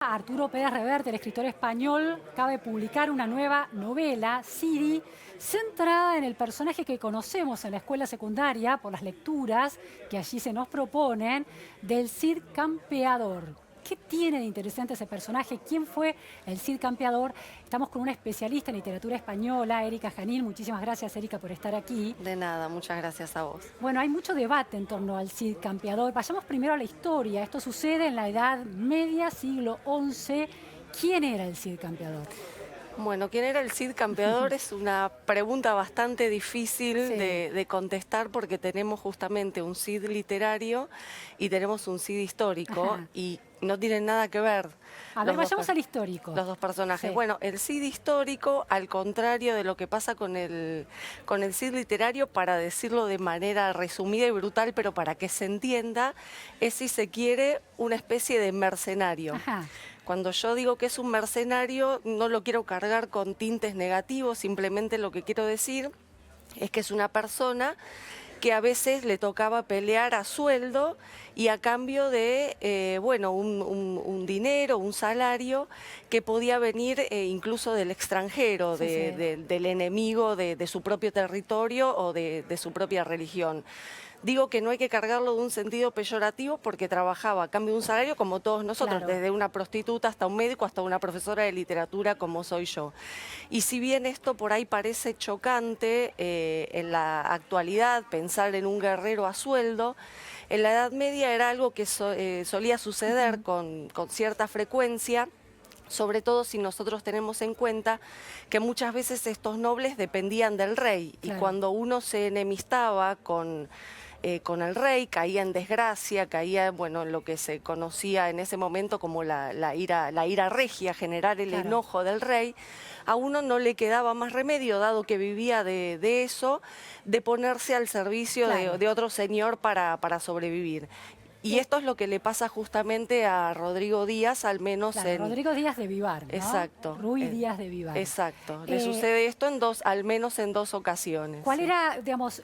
Arturo Pérez Reverte, el escritor español, acaba de publicar una nueva novela, Siri, centrada en el personaje que conocemos en la escuela secundaria por las lecturas que allí se nos proponen, del Cid Campeador. ¿Qué tiene de interesante ese personaje? ¿Quién fue el Cid Campeador? Estamos con una especialista en literatura española, Erika Janil. Muchísimas gracias, Erika, por estar aquí. De nada, muchas gracias a vos. Bueno, hay mucho debate en torno al Cid Campeador. Vayamos primero a la historia. Esto sucede en la Edad Media, siglo XI. ¿Quién era el Cid Campeador? Bueno, ¿quién era el Cid Campeador? Es una pregunta bastante difícil de contestar porque tenemos justamente un Cid literario y tenemos un Cid histórico. Ajá. Y no tienen nada que ver. A ver, vayamos al histórico. Los dos personajes. Sí. Bueno, el Cid histórico, al contrario de lo que pasa con el Cid literario, para decirlo de manera resumida y brutal, pero para que se entienda, es, si se quiere, una especie de mercenario. Ajá. Cuando yo digo que es un mercenario, no lo quiero cargar con tintes negativos, simplemente lo que quiero decir es que es una persona que a veces le tocaba pelear a sueldo y a cambio de, bueno, un dinero, un salario que podía venir incluso del extranjero, del enemigo de su propio territorio o de su propia religión. Digo que no hay que cargarlo de un sentido peyorativo porque trabajaba a cambio de un salario como todos nosotros, Claro. desde una prostituta hasta un médico, hasta una profesora de literatura como soy yo. Y si bien esto por ahí parece chocante en la actualidad, pensar en un guerrero a sueldo, en la Edad Media era algo que solía suceder con cierta frecuencia, sobre todo si nosotros tenemos en cuenta que muchas veces estos nobles dependían del rey. Claro. Y cuando uno se enemistaba con el rey, caía en desgracia, caía, bueno, en lo que se conocía en ese momento como la ira regia, generar el Claro. enojo del rey, a uno no le quedaba más remedio, dado que vivía de eso, de ponerse al servicio Claro. de otro señor para sobrevivir. Y esto es lo que le pasa justamente a Rodrigo Díaz, al menos Claro, Rodrigo Díaz de Vivar, ¿no? Exacto. Ruy Díaz de Vivar. Exacto. Le sucede esto al menos en dos ocasiones. ¿Cuál sí. era, digamos,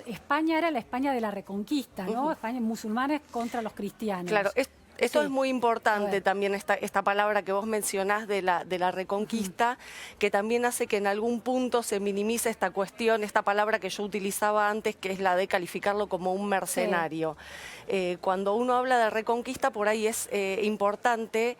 España era la España de la Reconquista, ¿no? España, musulmanes contra los cristianos. Claro, esto Sí. es muy A importante ver. también, esta palabra que vos mencionás de la Reconquista, que también hace que en algún punto se minimice esta cuestión, esta palabra que yo utilizaba antes, que es la de calificarlo como un mercenario. Cuando uno habla de Reconquista, por ahí es importante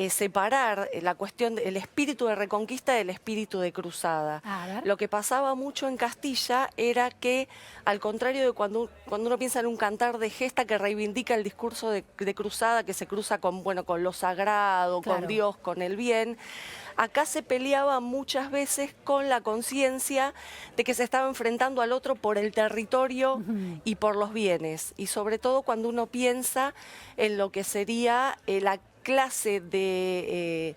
separar la cuestión del espíritu de Reconquista del espíritu de cruzada. A ver. Lo que pasaba mucho en Castilla era que, al contrario de cuando uno piensa en un cantar de gesta que reivindica el discurso de cruzada, que se cruza con, bueno, con lo sagrado, Claro. con Dios, con el bien, acá se peleaba muchas veces con la conciencia de que se estaba enfrentando al otro por el territorio y por los bienes. Y sobre todo cuando uno piensa en lo que sería la clase de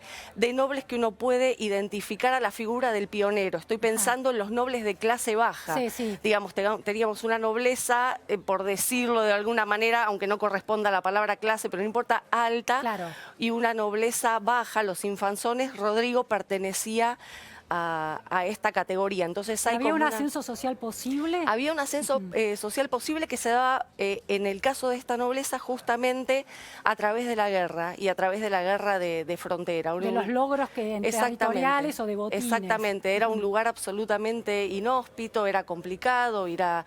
nobles que uno puede identificar a la figura del pionero. Estoy pensando en los nobles de clase baja. Sí, sí. Digamos, teníamos una nobleza, por decirlo de alguna manera, aunque no corresponda a la palabra clase, pero no importa, alta, Claro. y una nobleza baja, los infanzones. Rodrigo pertenecía a esta categoría. Entonces ¿Había como un ascenso social posible? había un ascenso social posible que se daba, en el caso de esta nobleza, justamente a través de la guerra y a través de la guerra de frontera. De los logros que territoriales o de botines. Exactamente, era un lugar absolutamente inhóspito, era complicado ir a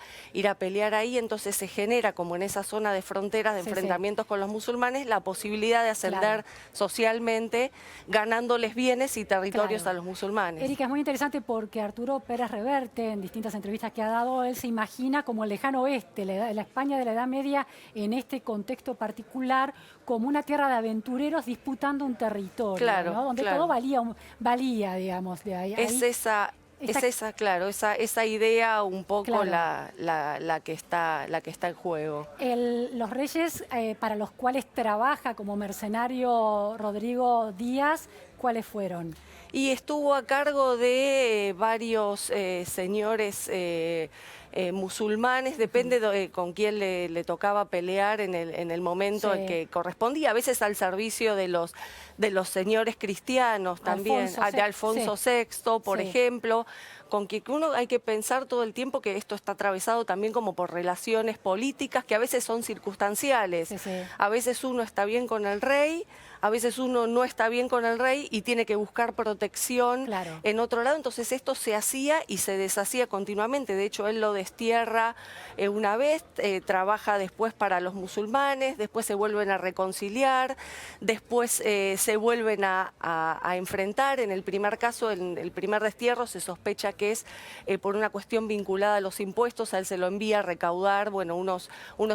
pelear ahí, entonces se genera, como en esa zona de fronteras, de Sí, enfrentamientos con los musulmanes, la posibilidad de ascender Claro. socialmente, ganándoles bienes y territorios Claro. a los musulmanes. Erika, es muy interesante porque Arturo Pérez Reverte, en distintas entrevistas que ha dado, él se imagina como el lejano oeste, la España de la Edad Media, en este contexto particular, como una tierra de aventureros disputando un territorio, Claro, ¿no? Donde claro. todo valía, digamos, de ahí. Es esa, claro, esa idea un poco Claro. la que está en juego. Los reyes para los cuales trabaja como mercenario Rodrigo Díaz, ¿cuáles fueron? Y estuvo a cargo de varios señores musulmanes, depende con quién le tocaba pelear en el momento Sí. en que correspondía, a veces al servicio de los señores cristianos también, de Alfonso VI, por ejemplo, con que uno hay que pensar todo el tiempo que esto está atravesado también como por relaciones políticas que a veces son circunstanciales. Sí, sí. A veces uno está bien con el rey, a veces uno no está bien con el rey y tiene que buscar protección Claro. en otro lado, entonces esto se hacía y se deshacía continuamente. De hecho, él lo destierra una vez, trabaja después para los musulmanes, después se vuelven a reconciliar, después se vuelven a enfrentar. En el primer caso, en el primer destierro, se sospecha que es por una cuestión vinculada a los impuestos. A él se lo envía a recaudar, bueno, unos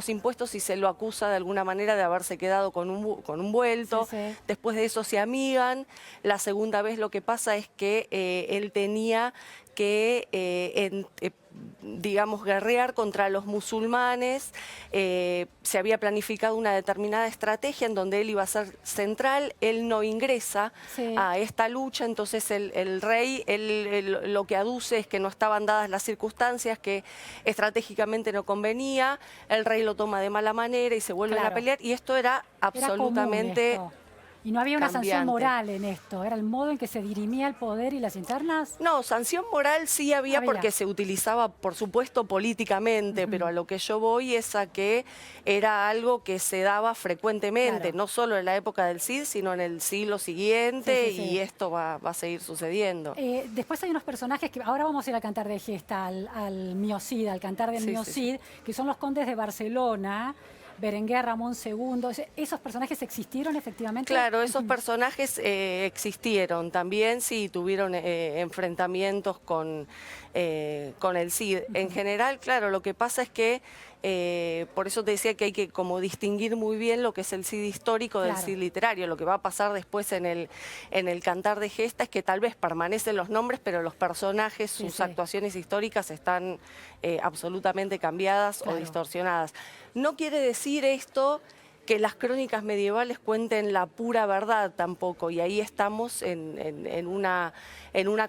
impuestos, y se lo acusa de alguna manera de haberse quedado con un vuelto. Sí, sí. Después de eso se amigan. La segunda vez lo que pasa es que él tenía que, digamos, guerrear contra los musulmanes. Se había planificado una determinada estrategia en donde él iba a ser central. Él no ingresa Sí. a esta lucha, entonces el rey él lo que aduce es que no estaban dadas las circunstancias, que estratégicamente no convenía. El rey lo toma de mala manera y se vuelven Claro. a pelear, y esto era Era común absolutamente... esto. Y no había una sanción cambiante. moral en esto, era el modo en que se dirimía el poder y las internas. No, sanción moral sí había, Había. porque se utilizaba, por supuesto, políticamente, pero a lo que yo voy es a que era algo que se daba frecuentemente, Claro. no solo en la época del Cid, sino en el siglo siguiente, Sí, sí, sí. y esto va a seguir sucediendo. Después hay unos personajes que ahora vamos a ir al cantar de gesta, al Miocid, al cantar del Sí, sí, Miocid, que son los condes de Barcelona, Berenguer, Ramón II. ¿Esos personajes existieron efectivamente? Claro, esos personajes existieron también, sí, tuvieron enfrentamientos con el Cid. En general, claro, lo que pasa es que, por eso te decía que hay que como distinguir muy bien lo que es el Cid histórico del Claro. Cid literario. Lo que va a pasar después en el cantar de gesta es que tal vez permanecen los nombres, pero los personajes, Sí, sus sí. actuaciones históricas están absolutamente cambiadas o Claro. distorsionadas. No quiere decir esto que las crónicas medievales cuenten la pura verdad tampoco, y ahí estamos en una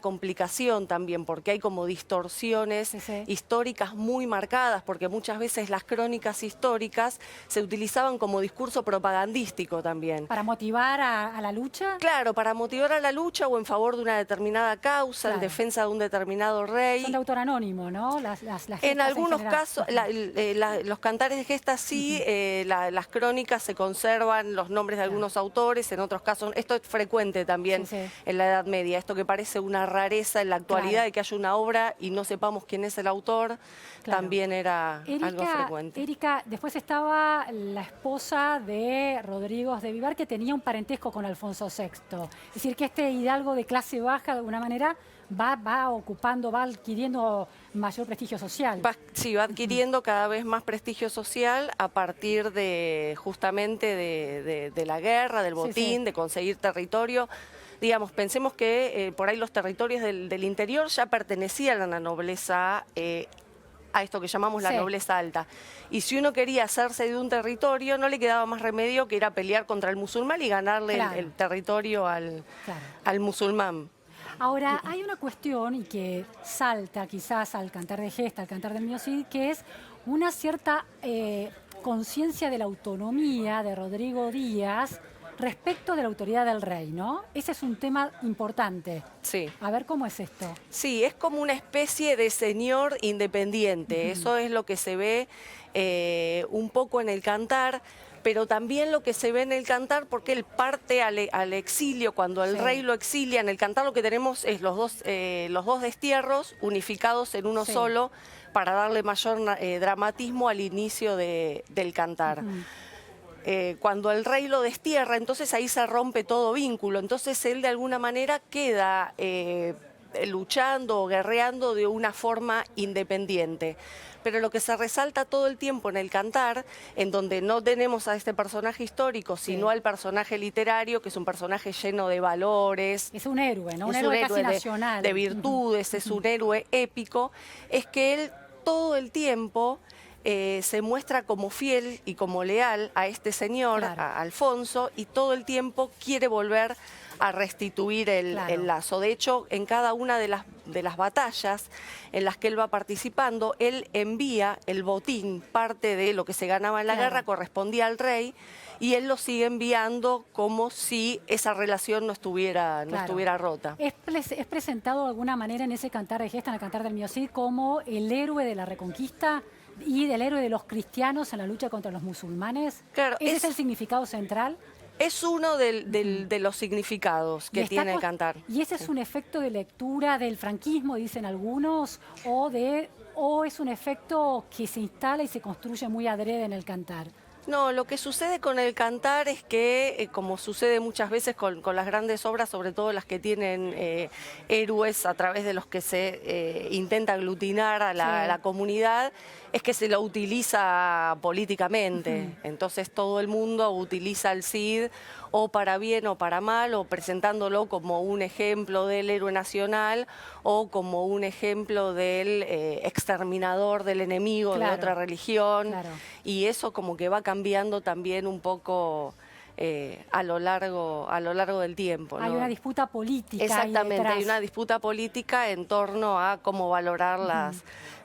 complicación también, porque hay como distorsiones Sí, sí. históricas muy marcadas, porque muchas veces las crónicas históricas se utilizaban como discurso propagandístico también. ¿Para motivar a la lucha? Claro, para motivar a la lucha o en favor de una determinada causa, en Claro. defensa de un determinado rey. Son de autor anónimo, ¿no? Las En gestas algunos general. casos, los cantares de gesta sí, las crónicas se conservan los nombres de algunos autores, en otros casos, esto es frecuente también Sí, sí. en la Edad Media, esto que parece una rareza en la actualidad, Claro. de que haya una obra y no sepamos quién es el autor, Claro. también era algo frecuente. Erika, después estaba la esposa de Rodrigo de Vivar, que tenía un parentesco con Alfonso VI. Es decir, que este hidalgo de clase baja, de alguna manera, va ocupando, va adquiriendo mayor prestigio social. Sí, va adquiriendo cada vez más prestigio social a partir de justamente de la guerra, del botín, Sí, sí. de conseguir territorio. Digamos, pensemos que por ahí los territorios del interior ya pertenecían a la nobleza, a esto que llamamos la Sí. nobleza alta. Y si uno quería hacerse de un territorio, no le quedaba más remedio que ir a pelear contra el musulmán y ganarle Claro. el territorio Claro. al musulmán. Ahora, hay una cuestión, y que salta quizás al cantar de gesta, al cantar del Miocid, que es una cierta conciencia de la autonomía de Rodrigo Díaz respecto de la autoridad del rey, ¿no? Ese es un tema importante. Sí. A ver cómo es esto. Sí, es como una especie de señor independiente. Eso es lo que se ve un poco en el cantar, pero también lo que se ve en el cantar, porque él parte al exilio, cuando el Sí. rey lo exilia. En el cantar lo que tenemos es los dos destierros unificados en uno Sí. solo, para darle mayor dramatismo al inicio del cantar. Cuando el rey lo destierra, entonces ahí se rompe todo vínculo. Entonces él de alguna manera queda luchando o guerreando de una forma independiente. Pero lo que se resalta todo el tiempo en el cantar, en donde no tenemos a este personaje histórico, sino al personaje literario, que es un personaje lleno de valores. Es un héroe, ¿no? Un Es héroe casi nacional. de virtudes, es un héroe épico, es que él todo el tiempo se muestra como fiel y como leal a este señor, Claro. a Alfonso, y todo el tiempo quiere volver a restituir el lazo. De hecho, en cada una de las batallas en las que él va participando, él envía el botín, parte de lo que se ganaba en la guerra correspondía al rey, y él lo sigue enviando como si esa relación no estuviera rota. Es presentado de alguna manera en ese cantar de gesta, en el cantar del Miocid, como el héroe de la Reconquista y del héroe de los cristianos en la lucha contra los musulmanes. Claro, ¿Ese es el significado central? Es uno de los significados que tiene el cantar. ¿Y ese es un efecto de lectura del franquismo, dicen algunos, o es un efecto que se instala y se construye muy adrede en el cantar? No, lo que sucede con el cantar es que, como sucede muchas veces con las grandes obras, sobre todo las que tienen héroes a través de los que se intenta aglutinar a la comunidad, es que se lo utiliza políticamente. Entonces todo el mundo utiliza al Cid o para bien o para mal, o presentándolo como un ejemplo del héroe nacional o como un ejemplo del exterminador del enemigo de otra religión. Y eso como que va cambiando también un poco a lo largo del tiempo, ¿no? Hay una disputa política. Exactamente, hay una disputa política en torno a cómo valorar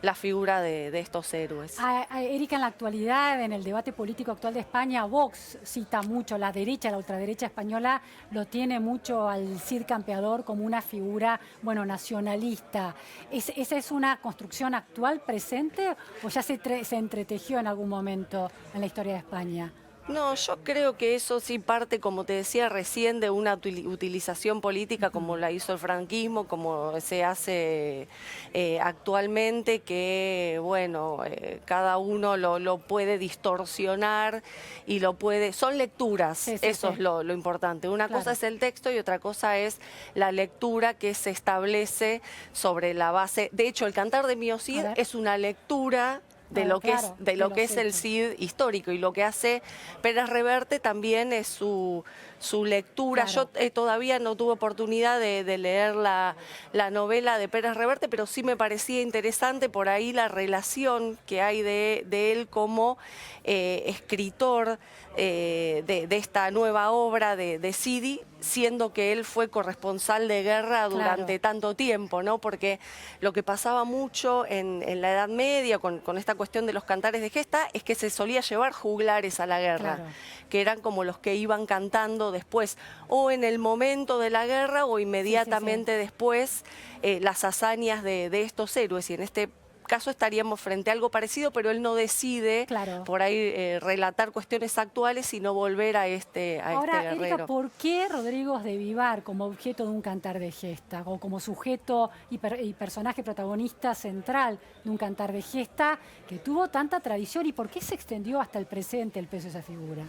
la figura de estos héroes. Erika, en la actualidad, en el debate político actual de España, Vox cita mucho, la derecha, la ultraderecha española, lo tiene mucho al Cid Campeador como una figura, bueno, nacionalista. ¿Esa es una construcción actual, presente, o ya se entretejió en algún momento en la historia de España? No, yo creo que eso sí parte, como te decía recién, de una utilización política como la hizo el franquismo, como se hace actualmente, que bueno, cada uno lo puede distorsionar y lo puede... Son lecturas, eso es lo importante. Una cosa es el texto y otra cosa es la lectura que se establece sobre la base. De hecho, el Cantar de Mío Cid es una lectura de lo que es el Cid histórico, y lo que hace Pérez Reverte también es su lectura. Yo todavía no tuve oportunidad de leer la novela de Pérez Reverte, pero sí me parecía interesante por ahí la relación que hay de él como escritor de esta nueva obra de Cidi, siendo que él fue corresponsal de guerra durante tanto tiempo, ¿no? Porque lo que pasaba mucho en la Edad Media con esta cuestión de los cantares de gesta es que se solía llevar juglares a la guerra, que eran como los que iban cantando después, o en el momento de la guerra o inmediatamente después, las hazañas de estos héroes. Y en este caso estaríamos frente a algo parecido, pero él no decide por ahí relatar cuestiones actuales, sino volver a este guerrero. Ahora, Erika, ¿por qué Rodrigo de Vivar como objeto de un cantar de gesta, o como sujeto y personaje protagonista central de un cantar de gesta que tuvo tanta tradición, y por qué se extendió hasta el presente el peso de esa figura?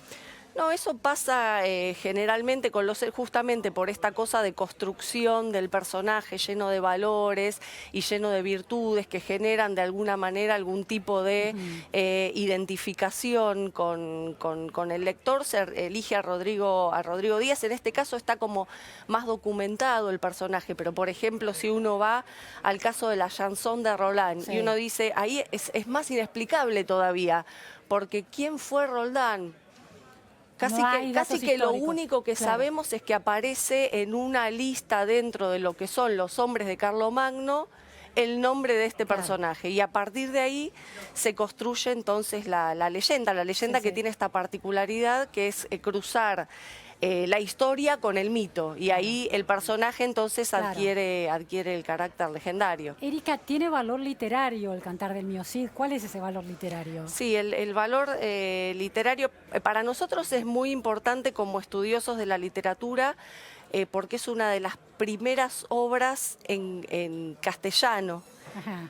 No, eso pasa generalmente con justamente por esta cosa de construcción del personaje lleno de valores y lleno de virtudes que generan de alguna manera algún tipo de identificación con el lector. Se elige a Rodrigo Díaz. En este caso está como más documentado el personaje, pero por ejemplo si uno va al caso de la chanson de Roldán y uno dice, ahí es más inexplicable todavía, porque ¿quién fue Roldán? Casi que lo único que sabemos es que aparece en una lista dentro de lo que son los hombres de Carlomagno el nombre de este personaje, y a partir de ahí se construye entonces la leyenda que tiene esta particularidad, que es cruzar la historia con el mito, y ahí el personaje entonces adquiere el carácter legendario. Erika, ¿tiene valor literario el Cantar del Mío Cid? ¿Cuál es ese valor literario? Sí, el valor literario para nosotros es muy importante como estudiosos de la literatura, porque es una de las primeras obras en castellano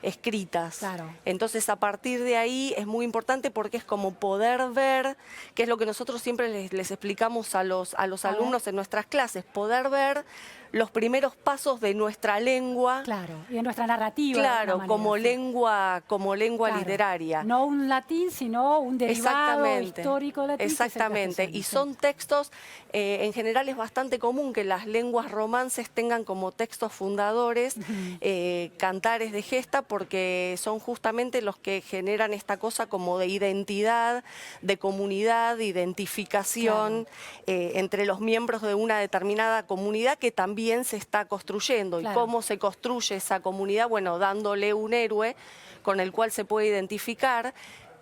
escritas. Entonces a partir de ahí es muy importante, porque es como poder ver, que es lo que nosotros siempre les explicamos a los alumnos en nuestras clases, poder ver los primeros pasos de nuestra lengua. Y de nuestra narrativa. Como lengua literaria. No un latín, sino un derivado histórico latín. Exactamente. Y son textos, en general es bastante común que las lenguas romances tengan como textos fundadores cantares de gesta, porque son justamente los que generan esta cosa como de identidad, de comunidad, de identificación entre los miembros de una determinada comunidad que también se está construyendo. ¿Y cómo se construye esa comunidad? Bueno, dándole un héroe con el cual se puede identificar,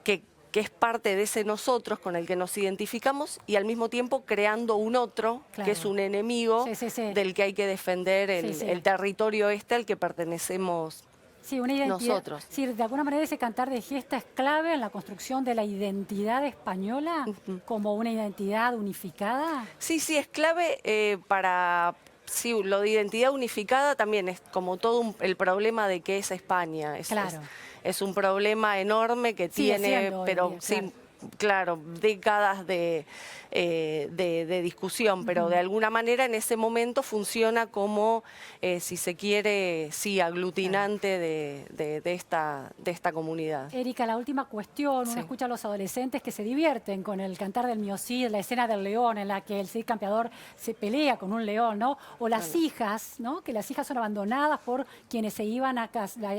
que es parte de ese nosotros con el que nos identificamos, y al mismo tiempo creando un otro, que es un enemigo del que hay que defender el territorio al que pertenecemos Sí, una identidad. nosotros. Sí, de alguna manera ese cantar de gesta es clave en la construcción de la identidad española como una identidad unificada. Sí, sí, es clave para... Sí, lo de identidad unificada también es como todo el problema de qué es España. Claro. Es un problema enorme que Sigue tiene, siendo hoy en pero día, sí, claro. claro, décadas de discusión, pero de alguna manera en ese momento funciona como, si se quiere, sí, aglutinante de esta comunidad. Erika, la última cuestión, uno Sí. escucha a los adolescentes que se divierten con el cantar del Mio Cid, la escena del león en la que el Cid campeador se pelea con un león, ¿no? O las hijas, ¿no? Que las hijas son abandonadas por quienes se iban a casar,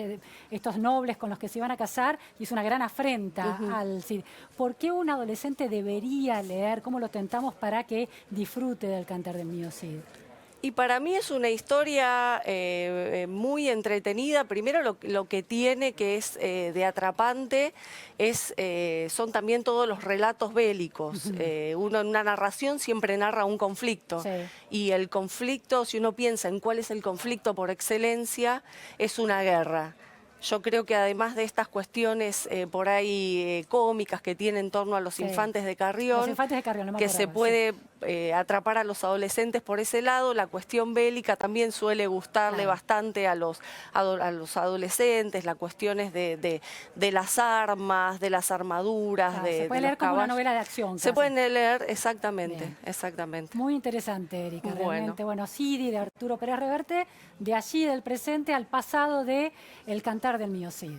estos nobles con los que se iban a casar, y es una gran afrenta al Cid. ¿Por qué un adolescente debería leer? ¿Cómo lo tentamos para que disfrute del cantar del Mio Cid? Y para mí es una historia muy entretenida. Primero lo que tiene que es de atrapante son también todos los relatos bélicos. Uno en una narración siempre narra un conflicto. Sí. Y el conflicto, si uno piensa en cuál es el conflicto por excelencia, es una guerra. Yo creo que además de estas cuestiones por ahí cómicas que tiene en torno a los infantes de Carrión, Los infantes de Carrión, no me que se acordaba, puede atrapar a los adolescentes por ese lado, la cuestión bélica también suele gustarle Claro. bastante a los adolescentes, las cuestiones de las armas, de las armaduras, Claro, de se puede los leer como una caballos. novela de acción. Se casi. pueden leer, exactamente, Bien. exactamente. Muy interesante, Erika, Bueno. realmente. Bueno, Cidi, de Arturo Pérez Reverte, de allí del presente al pasado de El cantar del Mio Cid.